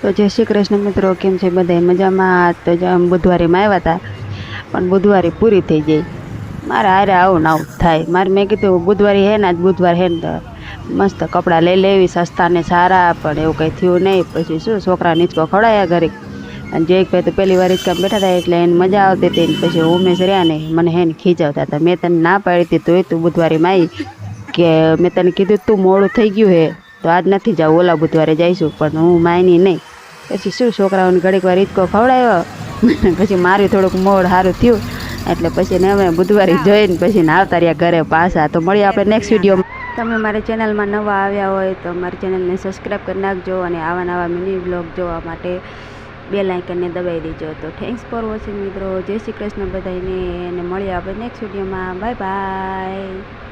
તો જય શ્રી કૃષ્ણ મિત્રો, કેમ છે બધા મજામાં? તો બુધવારીમાં આવ્યા હતા, પણ બુધવારી પૂરી થઈ ગઈ. મારે હારે આવું ને આવું થાય. મેં કીધું બુધવારી હે ને, આજ બુધવાર હે ને તો મસ્ત કપડાં લઈ લેવી, સસ્તા ને સારા. પણ એવું કંઈ થયું નહીં. પછી શું, છોકરા નીચકો ખવડાયા ઘરે. અને જયકભાઈ તો પહેલી વાર હિંચકામાં બેઠા હતા એટલે એને મજા આવતી હતી. ને પછી ઉમેશ રહ્યા ને મને હે ને ખીજાવતા હતા. મેં તને ના પાડી હતી તોય તું બુધવારીમાં આવી, કે મેં તને કીધું તું મોડું થઈ ગયું હે તો આજ નથી જાવ, ઓલા બુધવારે જઈશું. પણ હું માયની નહીં. પછી શું, છોકરાઓને ઘડીક વાર હિંચકો ખવડાવ્યો. પછી મારી થોડુંક મોડ સારું થયું એટલે પછી ને અમે બુધવારે જોઈને પછી આવતા રહ્યા ઘરે પાછા. તો મળીએ આપણે નેક્સ્ટ વિડીયોમાં. તમે મારી ચેનલમાં નવા આવ્યા હોય તો મારી ચેનલને સબસ્ક્રાઈબ કરી નાખજો, અને આવા નવા મિની બ્લોગ જોવા માટે બેલ આઇકનને દબાવી દેજો. તો થેન્ક્સ ફોર વોચિંગ મિત્રો. જય શ્રી કૃષ્ણ બધાને, અને મળીએ આપણે નેક્સ્ટ વિડીયોમાં. Bye bye.